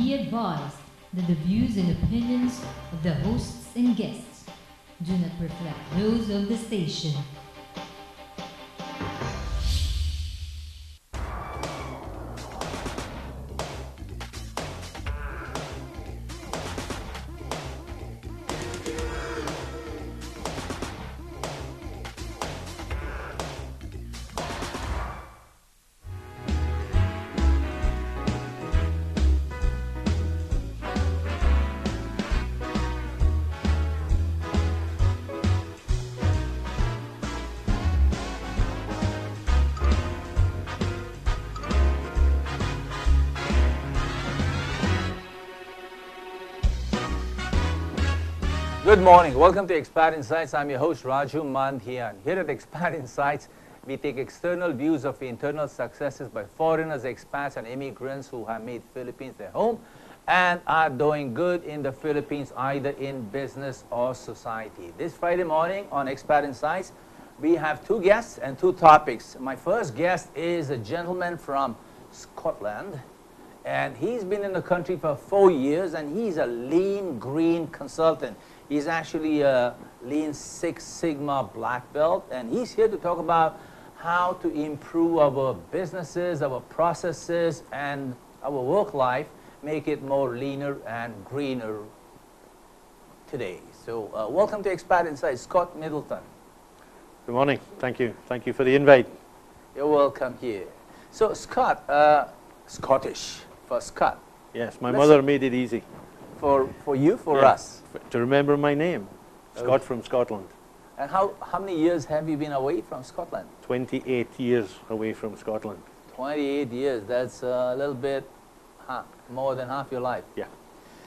Be advised that the views and opinions of the hosts and guests do not reflect those of the station. Good morning. Welcome to Expat Insights. I'm your host, Raju Mandhyan. Here at Expat Insights, we take external views of internal successes by foreigners, expats, and immigrants who have made Philippines their home and are doing good in the Philippines, either in business or society. This Friday morning on Expat Insights, we have two guests and two topics. My first guest is a gentleman from Scotland, and he's been in the country for 4 years, and he's a lean green consultant. He's actually a Lean Six Sigma black belt, and he's here to talk about how to improve our businesses, our processes, and our work life, make it more leaner and greener today. So welcome to Expat Insight, Scott Middleton. Good morning. Thank you. Thank you for the invite. You're welcome here. So Scott, Scottish for Scott. Yes, my mother made it easy. For you, for Yeah, us. to remember my name, Scott Okay. from Scotland. And how many years have you been away from Scotland? 28 years away from Scotland. 28 years, that's a little bit more than half your life. Yeah.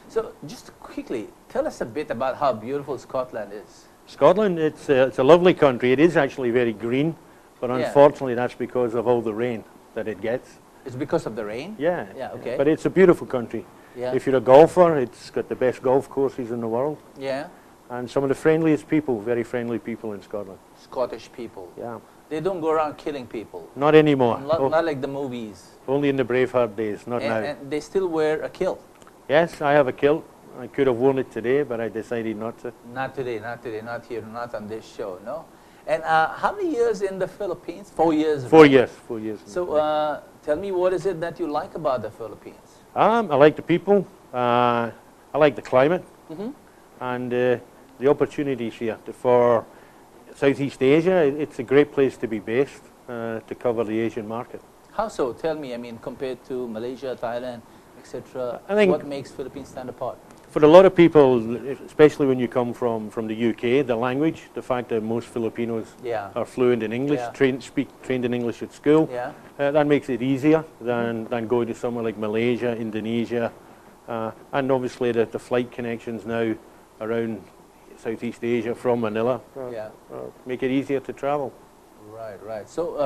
So just quickly, tell us a bit about how beautiful Scotland is. Scotland, it's a lovely country. It is actually very green, but Yeah. unfortunately that's because of all the rain that it gets. It's because of the rain? Yeah. Yeah, okay. But it's a beautiful country. Yeah. If you're a golfer, it's got the best golf courses in the world, Yeah, and some of the friendliest people, very friendly people in Scotland. Scottish people. Yeah. They don't go around killing people. Not anymore. Not like the movies. Only in the Braveheart days, not now. And they still wear a kilt. Yes, I have a kilt. I could have worn it today, but I decided not to. Not today, not here, not on this show, no? And how many years in the Philippines? 4 years. 4 right? years, 4 years. So tell me, what is it that you like about the Philippines? I like the people, I like the climate, Mm-hmm. and the opportunities here for Southeast Asia. It's a great place to be based to cover the Asian market. How so? Tell me, I mean, compared to Malaysia, Thailand, etc., I think- what makes Philippines stand apart? For a lot of people, especially when you come from the UK, the language, the fact that most Filipinos Yeah. are fluent in English, Yeah. trained in English at school, Yeah. that makes it easier than going to somewhere like Malaysia, Indonesia, and obviously the flight connections now around Southeast Asia from Manila Yeah. make it easier to travel. Right. So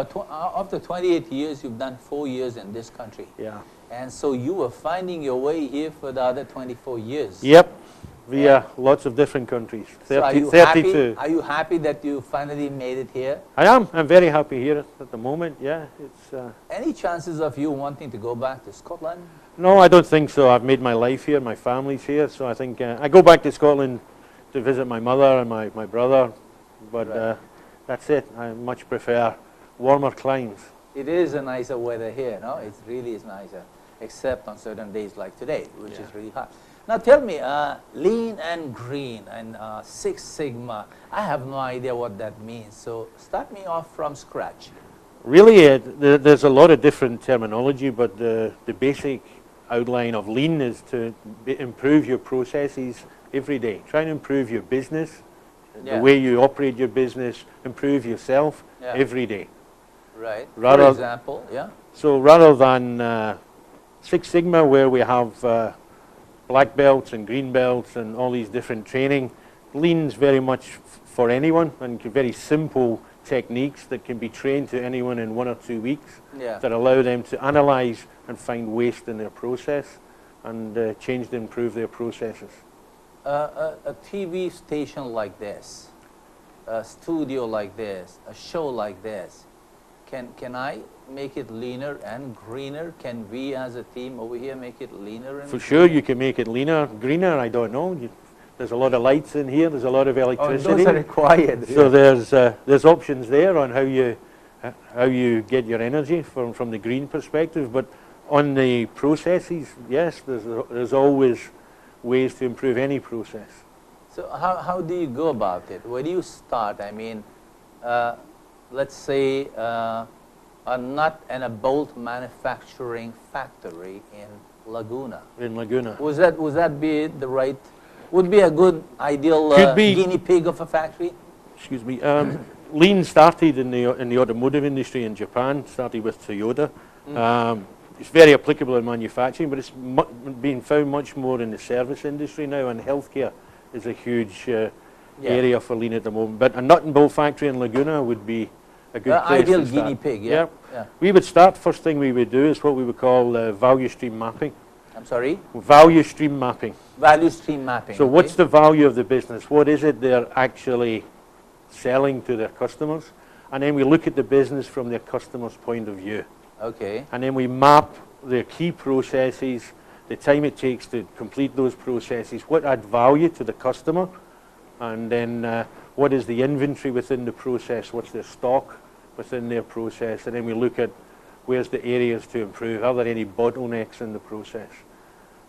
after 28 years, you've done 4 years in this country. Yeah. And so you were finding your way here for the other 24 years. Yep, via lots of different countries. So are you 32. happy? Are you happy that you finally made it here? I am. I'm very happy here at the moment. Yeah, it's. Any chances of you wanting to go back to Scotland? No, I don't think so. I've made my life here. My family's here, so I think I go back to Scotland to visit my mother and my brother, but Right. that's it. I much prefer warmer climes. It is a nicer weather here, no? It really is nicer, except on certain days like today, which Yeah. is really hot. Now tell me, lean and green and Six Sigma, I have no idea what that means. So start me off from scratch. Really, there's a lot of different terminology, but the basic outline of lean is to improve your processes every day. Try and improve your business, Yeah. the way you operate your business, improve yourself Yeah. every day. Right. Rather- For example, yeah. So rather than Six Sigma, where we have black belts and green belts and all these different training, lean's very much for anyone, and very simple techniques that can be trained to anyone in 1 or 2 weeks, Yeah. that allow them to analyze and find waste in their process and change and improve their processes. A TV station like this, a studio like this, a show like this, can I make it leaner and greener? Can we as a team over here make it leaner and For sure, you can make it leaner, greener. I don't know. There's a lot of lights in here. There's a lot of electricity. Oh, those are required. So there's options there on how you get your energy from the green perspective. But on the processes, yes, there's always ways to improve any process. So how do you go about it? Where do you start? I mean, let's say a nut and a bolt manufacturing factory in Laguna. In Laguna. Would that be the right? Would be a good ideal guinea pig of a factory? Excuse me. Lean started in the automotive industry in Japan. Started with Toyota. It's very applicable in manufacturing, but it's being found much more in the service industry now, and healthcare is a huge area for lean at the moment. But a nut and bolt factory in Laguna would be a good place ideal to start. guinea pig. Yeah. We would start. First thing we would do is what we would call value stream mapping. I'm sorry. Value stream mapping. Value stream mapping. So what's the value of the business? What is it they're actually selling to their customers? And then we look at the business from their customer's point of view. Okay. And then we map their key processes, the time it takes to complete those processes, what add value to the customer, and then what is the inventory within the process, what's their stock within their process, and then we look at where's the areas to improve, are there any bottlenecks in the process.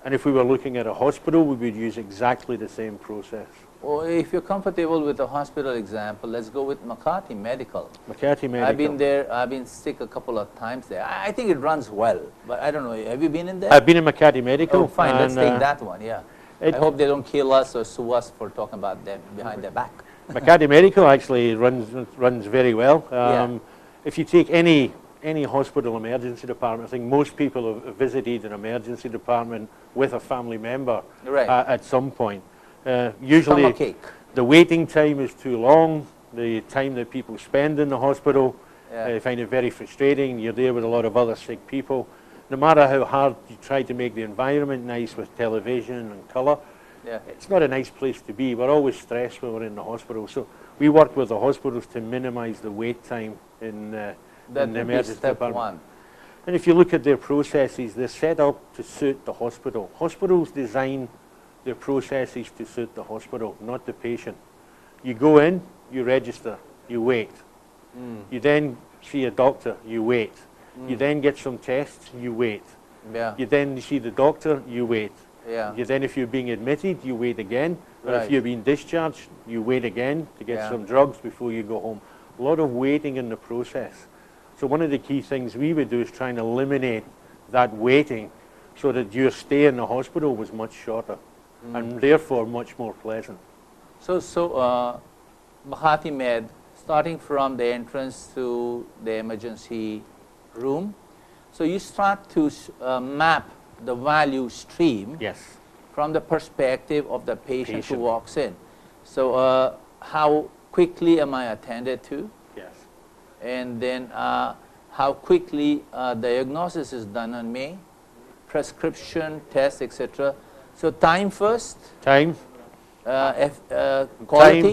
And if we were looking at a hospital, we would use exactly the same process. Well, if you're comfortable with the hospital example, let's go with Makati Medical. Makati Medical. I've been there, I've been sick a couple of times there. I think it runs well, but I don't know, have you been in there? I've been in Makati Medical. Oh, fine, let's take that one, yeah. I hope they don't kill us or sue us for talking about them behind their back. Makati Medical actually runs very well. If you take any hospital emergency department, I think most people have visited an emergency department with a family member at some point. Usually the waiting time is too long, the time that people spend in the hospital, you find it very frustrating. You're there with a lot of other sick people. No matter how hard you try to make the environment nice with television and colour, it's not a nice place to be. We're always stressed when we're in the hospital. So we work with the hospitals to minimise the wait time in the emergency department. And if you look at their processes, they're set up to suit the hospital. Hospitals design their processes to suit the hospital, not the patient. You go in, you register, you wait. You then see a doctor, you wait. You then get some tests, you wait. You then see the doctor, you wait. You then, if you're being admitted, you wait again. Or if you're being discharged, you wait again to get some drugs before you go home. A lot of waiting in the process. So one of the key things we would do is try and eliminate that waiting so that your stay in the hospital was much shorter and therefore much more pleasant. So Makati Med, starting from the entrance to the emergency room, so you start to map the value stream from the perspective of the patient who walks in. So how quickly am I attended to? And then how quickly diagnosis is done on me, prescription, tests, etc. So time first. Quality.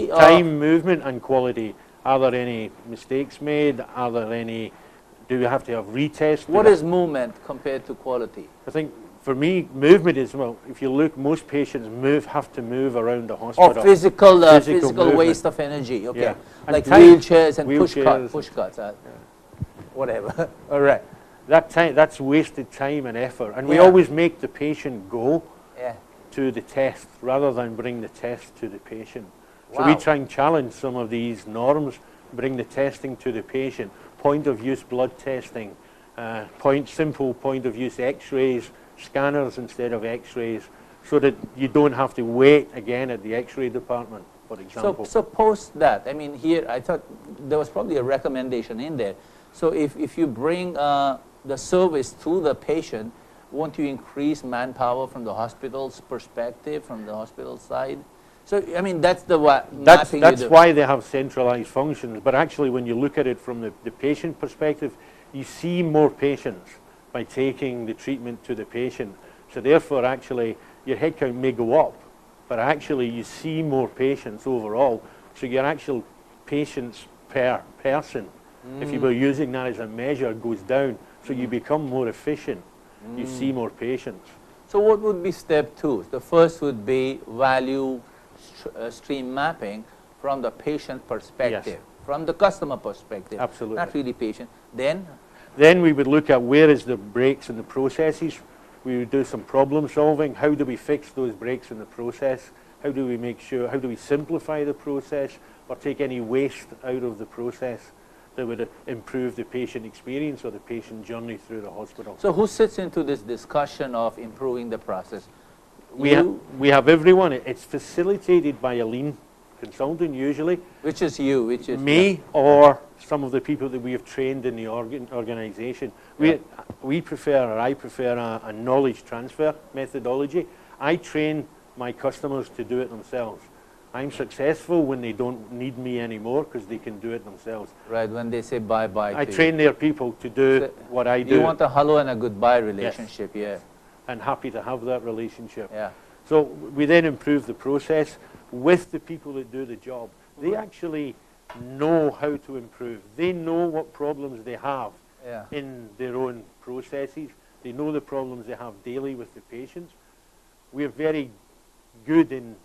Time, movement, and quality. Are there any mistakes made? Are there any? Do we have to have retests? What is movement compared to quality? I think for me, movement is, well, if you look, most patients have to move around the hospital. Oh, physical waste of energy. Okay, like wheelchairs and push carts. Whatever. All right. That's wasted time and effort, and we always make the patient go to the test rather than bring the test to the patient. So we try and challenge some of these norms, bring the testing to the patient, point of use blood testing, simple point of use x-rays, scanners instead of x-rays, so that you don't have to wait again at the x-ray department, for example. So post that, I mean, here I thought there was probably a recommendation in there. So if you bring the service to the patient, won't you increase manpower from the hospital's perspective, from the hospital side? So, I mean, that's the mapping. That's why they have centralized functions. But actually, when you look at it from the patient perspective, you see more patients by taking the treatment to the patient. So therefore, actually, your headcount may go up, but actually you see more patients overall. So your actual patients per person if you were using that as a measure, goes down. So you become more efficient. You see more patients. So what would be step 2? The first would be value stream mapping from the patient perspective, from the customer perspective. Absolutely. Not really patient. Then we would look at where is the breaks in the processes. We would do some problem solving. How do we fix those breaks in the process? How do we make sure, how do we simplify the process or take any waste out of the process that would improve the patient experience or the patient journey through the hospital? So who sits into this discussion of improving the process? We have everyone. It's facilitated by a lean consultant usually. Which is you? Which is me or some of the people that we have trained in the organization. We prefer, or I prefer a knowledge transfer methodology. I train my customers to do it themselves. I'm successful when they don't need me anymore because they can do it themselves. Right, when they say bye-bye. I train their people to do what I do. You want a hello and a goodbye relationship, yes. And happy to have that relationship. Yeah. So we then improve the process with the people that do the job. They actually know how to improve. They know what problems they have in their own processes. They know the problems they have daily with the patients. We are very good in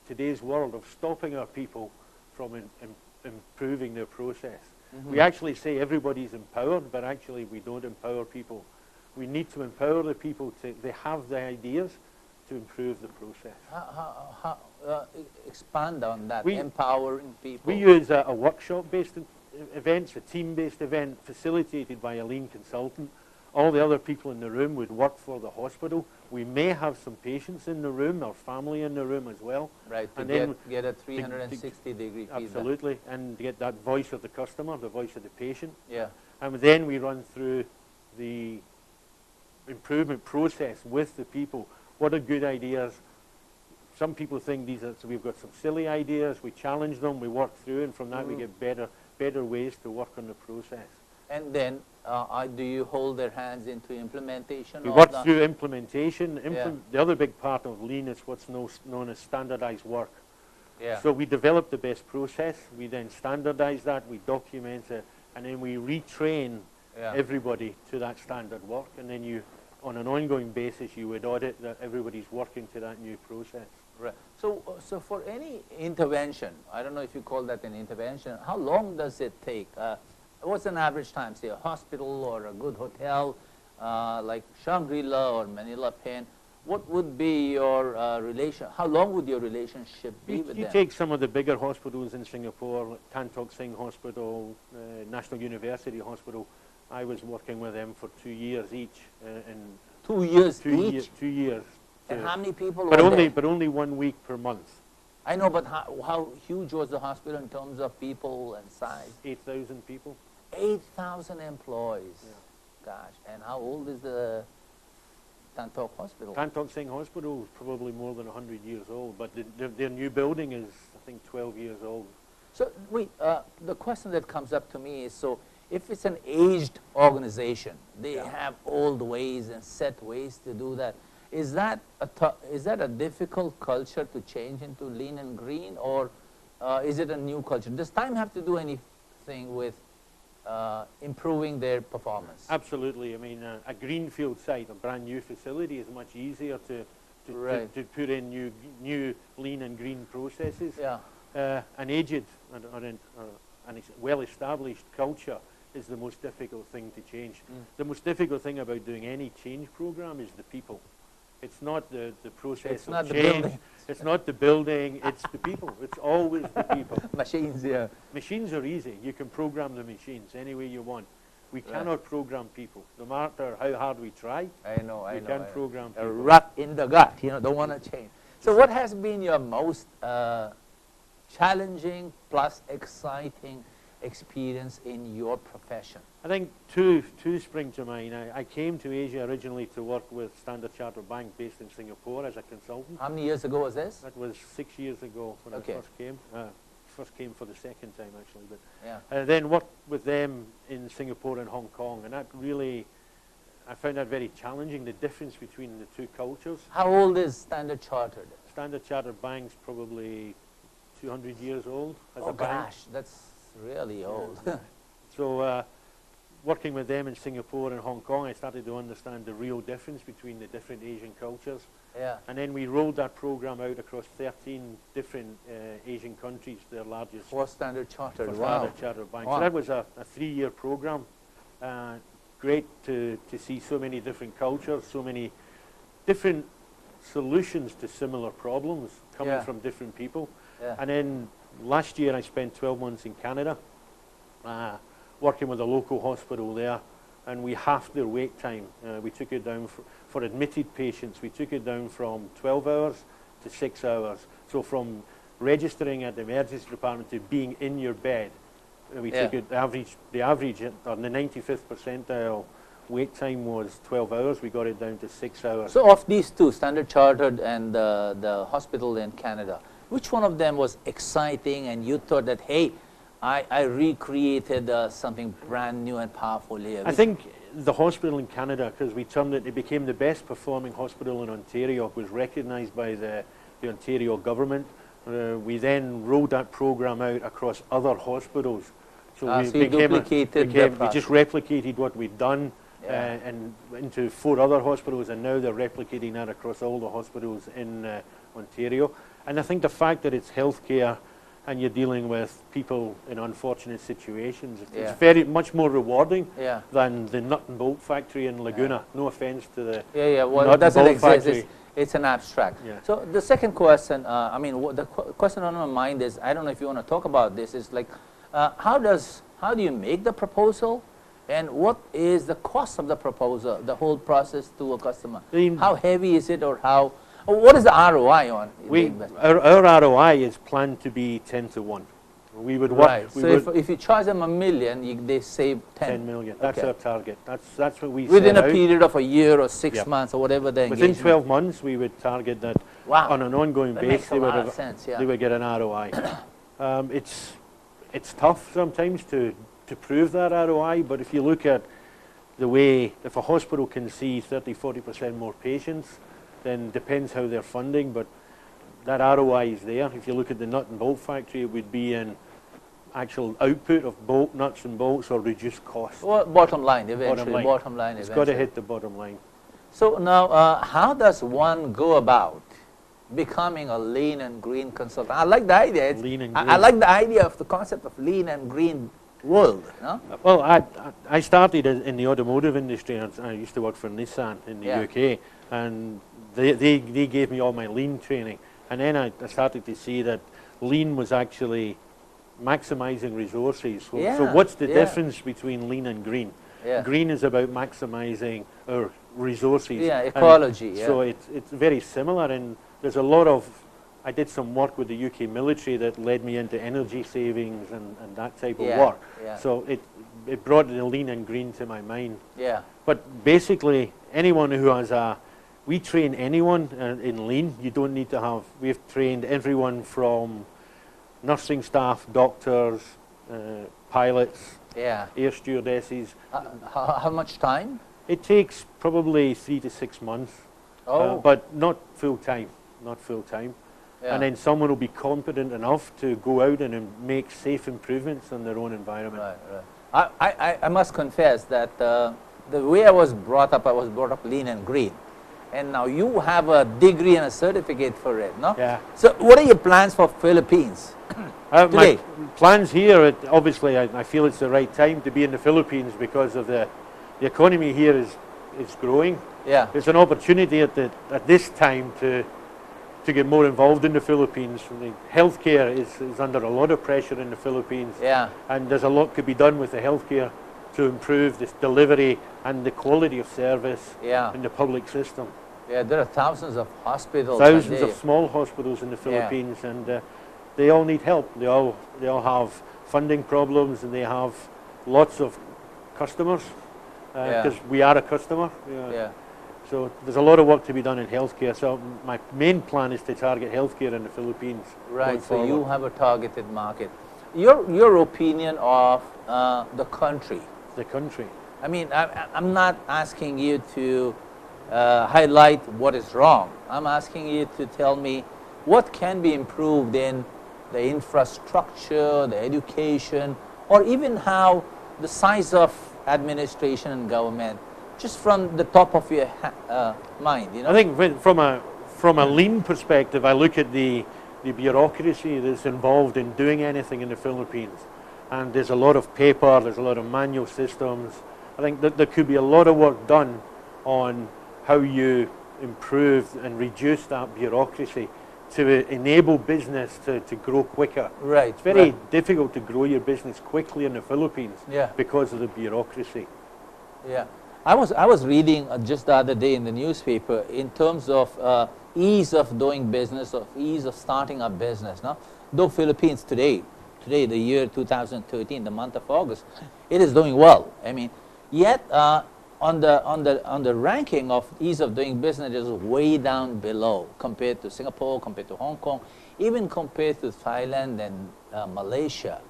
today's world of stopping our people from improving their process. We actually say everybody's empowered, but actually we don't empower people. We need to empower the people they have the ideas to improve the process. Expand on that, empowering people. We use a workshop-based event, a team-based event facilitated by a lean consultant. All the other people in the room would work for the hospital. We may have some patients in the room or family in the room as well. Right, to get a 360-degree feedback. Absolutely, and get that voice of the customer, the voice of the patient. Yeah. And then we run through the improvement process with the people. What are good ideas? Some people think so we've got some silly ideas, we challenge them, we work through, and from that we get better ways to work on the process. And then do you hold their hands into implementation? We work through implementation. The other big part of lean is what's known as standardized work. Yeah. So we develop the best process, we then standardize that, we document it, and then we retrain everybody to that standard work, and then on an ongoing basis, you would audit that everybody's working to that new process. Right. So for any intervention, I don't know if you call that an intervention, how long does it take? What's an average time, say a hospital or a good hotel like Shangri-La or Manila Pen? What would be your how long would your relationship be with them? You take some of the bigger hospitals in Singapore, like Tan Tock Seng Hospital, National University Hospital. I was working with them for 2 years each. 2 years each? 2 years. And how many people but were only, there? But only 1 week per month. I know, but how huge was the hospital in terms of people and size? 8,000 people. 8,000 employees. Yeah. Gosh, and how old is the Tan Tock Hospital? Tan Tock Seng Hospital is probably more than 100 years old, but their new building is, I think, 12 years old. So, wait, the question that comes up to me is, so if it's an aged organization, they have old ways and set ways to do that. Is that a difficult culture to change into lean and green, or is it a new culture? Does time have to do anything with improving their performance? Absolutely. I mean, a greenfield site, a brand new facility, is much easier to put in new lean and green processes. Yeah. An aged or an well-established culture is the most difficult thing to change. The most difficult thing about doing any change program is the people. It's not the process of change. It's not the building. It's the people. It's always the people. Machines, yeah. Machines are easy. You can program the machines any way you want. We cannot program people, no matter how hard we try. I know. We can't program people. A rut in the gut, don't want to change. So what has been your most challenging plus exciting experience in your profession? I think two spring to mind. I came to Asia originally to work with Standard Chartered Bank based in Singapore as a consultant. How many years ago was this? That was 6 years ago when I first came. First came for the second time actually, but then worked with them in Singapore and Hong Kong, and that really, I found that very challenging, the difference between the two cultures. How old is Standard Chartered? Standard Chartered Bank's probably 200 years old as a bank. Gosh, that's really old. So working with them in Singapore and Hong Kong, I started to understand the real difference between the different Asian cultures. Yeah. And then we rolled that program out across 13 different Asian countries, their largest For Standard Chartered. for Wow. Standard Chartered Bank. Wow. So that was a 3-year program. Great to see so many different cultures, so many different solutions to similar problems coming Yeah. from different people. Yeah. And then last year I spent 12 months in Canada working with a local hospital there, and we halved their wait time. We took it down for admitted patients. We took it down from 12 hours to 6 hours. So from registering at the emergency department to being in your bed, we Yeah. took it the average on the 95th percentile wait time was 12 hours. We got it down to 6 hours. So of these two, Standard Chartered and the hospital in Canada, which one of them was exciting and you thought that, hey, I recreated something brand new and powerful here? I think the hospital in Canada, because we termed it, it became the best performing hospital in Ontario, was recognised by the Ontario government. We then rolled that program out across other hospitals. So we so you duplicated the we just replicated what we'd done Yeah. and into 4 other hospitals, and now they're replicating that across all the hospitals in Ontario. And I think the fact that it's healthcare and you're dealing with people in unfortunate situations, Yeah. it's very much more rewarding Yeah. than the nut and bolt factory in Laguna. No offence to the Yeah, well, nut it doesn't and bolt exist. factory. It's an abstract. Yeah. So the second question, the question on my mind is, I don't know if you want to talk about this, is like, how do you make the proposal, and what is the cost of the proposal, the whole process to a customer? How heavy is it, or what is the ROI on the investment? Our ROI is planned to be 10 to 1. We would work. Right. We So would if you charge them $1 million, they save 10 million. That's Okay. our target. That's what we within set a out. period of a year or 6 Yep. months or whatever the Within engagement. 12 months, we would target that Wow. on an ongoing That basis. makes a lot of sense. Yeah. They would get an ROI. It's tough sometimes to prove that ROI, but if you look at the way, if a hospital can see 30-40% more patients, then depends how they're funding, but that ROI is there. If you look at the nut and bolt factory, it would be in actual output of nuts and bolts or reduced cost. Well, bottom line eventually. Bottom line It's eventually. got to hit the bottom line. So now, how does one go about becoming a lean and green consultant? I like the idea. Lean and I green. like the idea of the concept of lean and green world. No? Well, I started in the automotive industry. And I used to work for Nissan in the Yeah. UK, and they gave me all my lean training. And then I started to see that lean was actually maximizing resources. So, Yeah, so what's the yeah. difference between lean and green? Yeah. Green is about maximizing our resources. Yeah, and ecology, yeah. So it's very similar, and there's a lot of, I did some work with the UK military that led me into energy savings and that type of Yeah, work. yeah. So it brought the lean and green to my mind. Yeah. But basically, anyone who has we train anyone in lean. You don't need to have, we've trained everyone from nursing staff, doctors, pilots, Yeah. air stewardesses. How much time? It takes probably 3 to 6 months, Oh. but not full time, not full time. Yeah. And then someone will be competent enough to go out and make safe improvements in their own environment. Right, right. I must confess that the way I was brought up lean and green. And now you have a degree and a certificate for it, no? Yeah. So what are your plans for Philippines? My Today. plans here, obviously I feel it's the right time to be in the Philippines because of the economy here is growing. Yeah. It's an opportunity at this time to get more involved in the Philippines. The healthcare is under a lot of pressure in the Philippines. Yeah. And there's a lot could be done with the healthcare to improve this delivery and the quality of service Yeah. in the public system. Yeah, there are thousands of hospitals. Thousands of small hospitals in the Philippines, and they all need help. They all have funding problems, and they have lots of customers because we are a customer. Yeah. So there's a lot of work to be done in healthcare. So my main plan is to target healthcare in the Philippines. Right, going so you forward. have a targeted market. Your opinion of the country. The country. I mean, I'm not asking you to highlight what is wrong. I'm asking you to tell me what can be improved in the infrastructure, the education, or even how the size of administration and government, just from the top of your mind, you know? I think from a lean perspective, I look at the bureaucracy that's involved in doing anything in the Philippines. And there's a lot of paper, there's a lot of manual systems. I think that there could be a lot of work done on how you improve and reduce that bureaucracy to enable business to grow quicker. Right. It's very difficult to grow your business quickly in the Philippines Yeah. because of the bureaucracy. Yeah. I was reading just the other day in the newspaper in terms of ease of doing business, of ease of starting a business. Now, though Philippines today, the year 2013, the month of August, it is doing well. I mean, yet on the ranking of ease of doing business, it is way down below compared to Singapore, compared to Hong Kong, even compared to Thailand and Malaysia.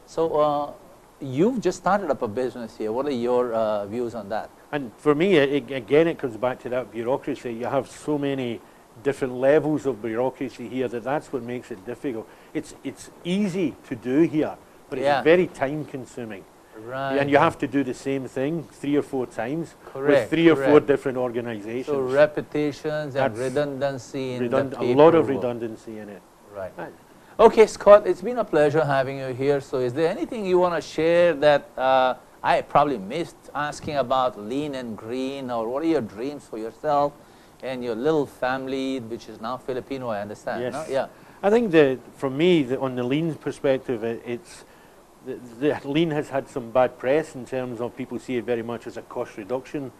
So you've just started up a business here. What are your views on that? And for me, again, it comes back to that bureaucracy. You have so many different levels of bureaucracy here that's what makes it difficult. It's easy to do here, but it's very time consuming. Right. And you have to do the same thing 3 or 4 times Correct, with 3 or 4 correct. different organizations. So repetitions and That's redundancy in the a lot of paperwork. redundancy in it. Right. Okay, Scott, it's been a pleasure having you here. So is there anything you want to share that I probably missed asking about lean and green, or what are your dreams for yourself and your little family, which is now Filipino, I understand? Yes. No? Yeah. I think that for me, on the lean perspective, it's the lean has had some bad press in terms of people see it very much as a cost reduction.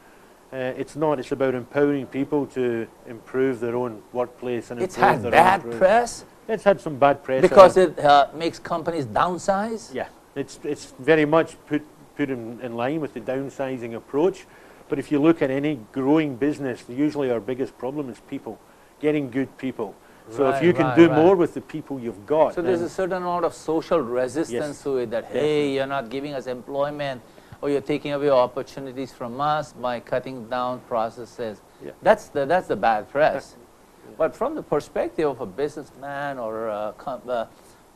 It's not. It's about empowering people to improve their own workplace and It's improve had their bad own press It's had some bad press because it makes companies downsize? Yeah, it's very much put in line with the downsizing approach. But if you look at any growing business, usually our biggest problem is people, getting good people. So if you can do more with the people you've got. So there's a certain amount of social resistance to it that, hey, you're not giving us employment, or you're taking away opportunities from us by cutting down processes. Yeah. That's the bad press. But from the perspective of a businessman or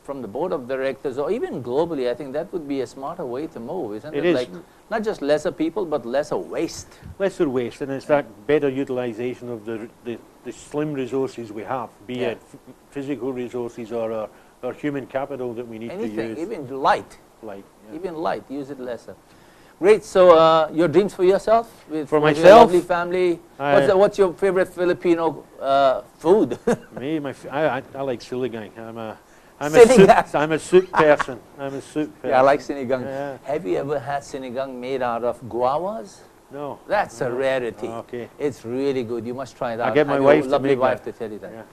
from the board of directors, or even globally, I think that would be a smarter way to move, isn't it? It is. Like, not just lesser people, but lesser waste. Lesser waste, and it's that better utilization of the slim resources we have, be it physical resources or our human capital that we need to use. Anything, even light. Light, Even light, use it lesser. Great. So your dreams for yourself? With For your myself? lovely family? What's your favorite Filipino food? Me, I like siligang. I'm a soup person. I'm a soup person. Yeah, I like sinigang. Yeah. Have you ever had sinigang made out of guavas? No. That's a rarity. Okay. It's really good. You must try that. I'll get my Have wife your to lovely make wife that. to tell you that. Yeah.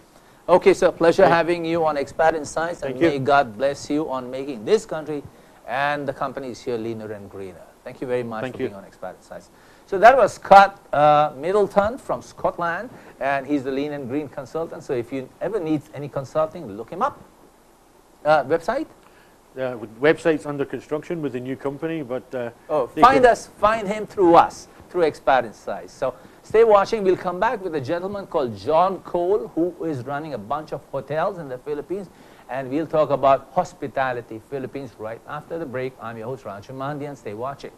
Okay, so pleasure having you on Expat Insights, and Thank you. may God bless you on making this country and the companies here leaner and greener. Thank you very much for being on Expat Insights. So that was Scott Middleton from Scotland, and he's the lean and green consultant. So if you ever need any consulting, look him up. Website? Website's under construction with the new company, but find him through us, through Expat Insights. So stay watching. We'll come back with a gentleman called John Cole, who is running a bunch of hotels in the Philippines, and we'll talk about hospitality, Philippines, right after the break. I'm your host, Raju. Stay watching.